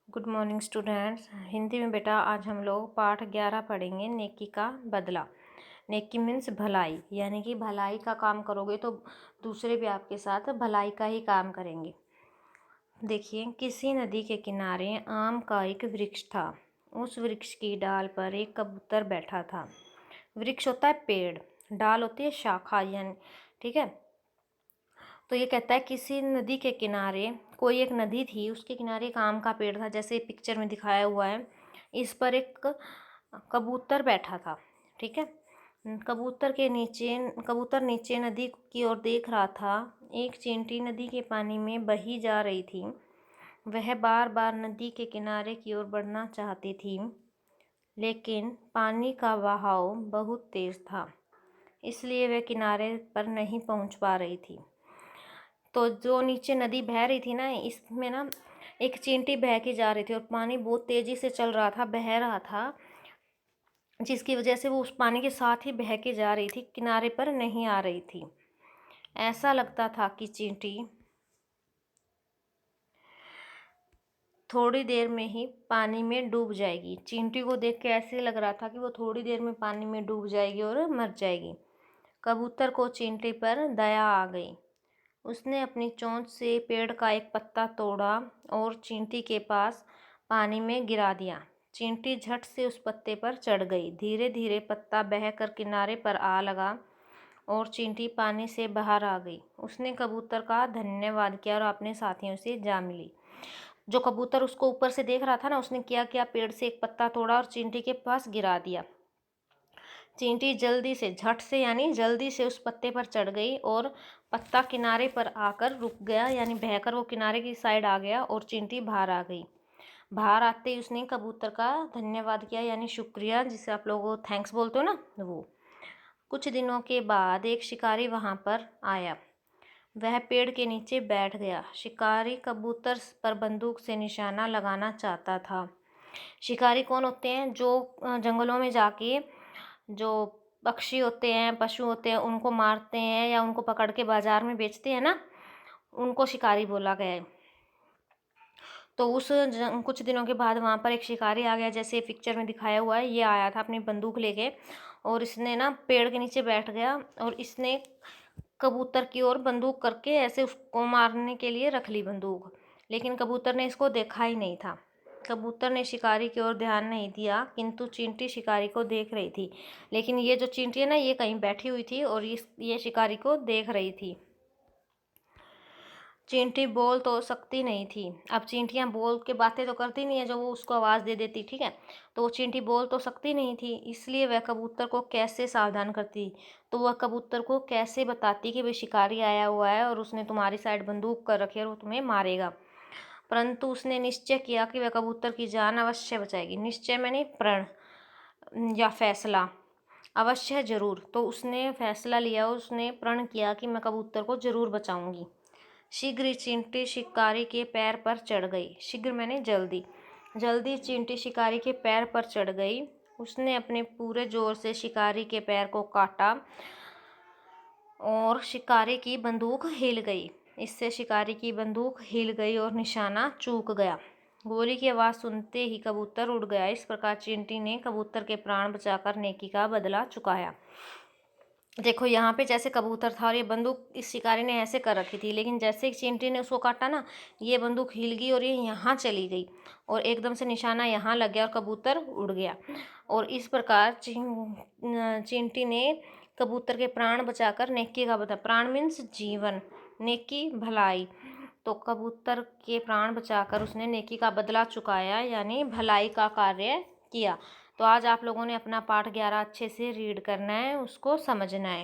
Good morning students. Hindi में बेटा आज हम लोग पाठ 11 पढ़ेंगे। नेकी का बदला। नेकी मीन्स भलाई, यानी कि भलाई का काम करोगे तो दूसरे भी आपके साथ भलाई का ही काम करेंगे। देखिए, किसी नदी के किनारे आम का एक वृक्ष था। उस वृक्ष की डाल पर एक कबूतर बैठा था। वृक्ष होता है पेड़, डाल होती है शाखा, यानी ठीक है। तो ये कहता है किसी नदी के किनारे, कोई एक नदी थी, उसके किनारे एक आम का पेड़ था, जैसे पिक्चर में दिखाया हुआ है। इस पर एक कबूतर बैठा था। ठीक है। कबूतर नीचे नदी की ओर देख रहा था। एक चींटी नदी के पानी में बही जा रही थी। वह बार बार नदी के किनारे की ओर बढ़ना चाहती थी, लेकिन पानी का बहाव बहुत तेज था, इसलिए वह किनारे पर नहीं पहुंच पा रही थी। तो जो नीचे नदी बह रही थी ना, इसमें ना एक चींटी बह के जा रही थी और पानी बहुत तेजी से चल रहा था, बह रहा था, जिसकी वजह से वो उस पानी के साथ ही बह के जा रही थी, किनारे पर नहीं आ रही थी। ऐसा लगता था कि चींटी थोड़ी देर में ही पानी में डूब जाएगी। चींटी को देख के ऐसे लग रहा था कि वो थोड़ी देर में पानी में डूब जाएगी और मर जाएगी। कबूतर को चींटी पर दया आ गई। उसने अपनी चोंच से पेड़ का एक पत्ता तोड़ा और चींटी के पास पानी में गिरा दिया। चींटी झट से उस पत्ते पर चढ़ गई। धीरे धीरे पत्ता बहकर किनारे पर आ लगा और चींटी पानी से बाहर आ गई। उसने कबूतर का धन्यवाद किया और अपने साथियों से जा मिली। जो कबूतर उसको ऊपर से देख रहा था ना, उसने क्या पेड़ से एक पत्ता तोड़ा और चींटी के पास गिरा दिया। चींटी जल्दी से उस पत्ते पर चढ़ गई और पत्ता किनारे पर आकर रुक गया, यानी बहकर वो किनारे की साइड आ गया और चींटी बाहर आ गई। बाहर आते ही उसने कबूतर का धन्यवाद किया, यानी शुक्रिया, जिसे आप लोग थैंक्स बोलते हो ना, वो। कुछ दिनों के बाद एक शिकारी वहां पर आया। वह पेड़ के नीचे बैठ गया। शिकारी कबूतर पर बंदूक से निशाना लगाना चाहता था। शिकारी कौन होते हैं? जो जंगलों में जाके जो पक्षी होते हैं, पशु होते हैं, उनको मारते हैं या उनको पकड़ के बाजार में बेचते हैं ना, उनको शिकारी बोला गया है। तो कुछ दिनों के बाद वहाँ पर एक शिकारी आ गया, जैसे पिक्चर में दिखाया हुआ है। ये आया था अपनी बंदूक लेके और इसने ना पेड़ के नीचे बैठ गया और इसने कबूतर की ओर बंदूक करके ऐसे उसको मारने के लिए रख ली बंदूक, लेकिन कबूतर ने इसको देखा ही नहीं था। कबूतर ने शिकारी की ओर ध्यान नहीं दिया, किंतु चींटी शिकारी को देख रही थी। लेकिन ये जो चींटी है ना, ये कहीं बैठी हुई थी और ये शिकारी को देख रही थी। चींटी बोल तो सकती नहीं थी। अब चींटियां बोल के बातें तो करती नहीं है, जो वो उसको आवाज़ दे देती, ठीक है। तो वो चींटी बोल तो सकती नहीं थी, इसलिए वह कबूतर को कैसे सावधान करती। तो वह कबूतर को कैसे बताती कि भाई शिकारी आया हुआ है और उसने तुम्हारी साइड बंदूक कर रखी है और वो तुम्हें मारेगा। परंतु उसने निश्चय किया कि वह कबूतर की जान अवश्य बचाएगी। निश्चय मैंने प्रण या फैसला, अवश्य जरूर। तो उसने फैसला लिया, उसने प्रण किया कि मैं कबूतर को जरूर बचाऊंगी। शीघ्र ही चींटी शिकारी के पैर पर चढ़ गई। शीघ्र मैंने जल्दी। जल्दी चींटी शिकारी के पैर पर चढ़ गई। उसने अपने पूरे जोर से शिकारी के पैर को काटा और शिकारी की बंदूक हिल गई। इससे शिकारी की बंदूक हिल गई और निशाना चूक गया। गोली की आवाज़ सुनते ही कबूतर उड़ गया। इस प्रकार चींटी ने कबूतर के प्राण बचाकर नेकी का बदला चुकाया। देखो, यहाँ पे जैसे कबूतर था और ये बंदूक इस शिकारी ने ऐसे कर रखी थी, लेकिन जैसे ही चींटी ने उसको काटा ना, ये बंदूक हिल गई और ये यहाँ चली गई और एकदम से निशाना यहाँ लग गया और कबूतर उड़ गया। और इस प्रकार चींटी ने कबूतर के प्राण बचाकर नेकी का बदला, प्राण मीन्स जीवन, नेकी भलाई, तो कबूतर के प्राण बचाकर उसने नेकी का बदला चुकाया, यानी भलाई का कार्य किया। तो आज आप लोगों ने अपना पाठ 11 अच्छे से रीड करना है, उसको समझना है।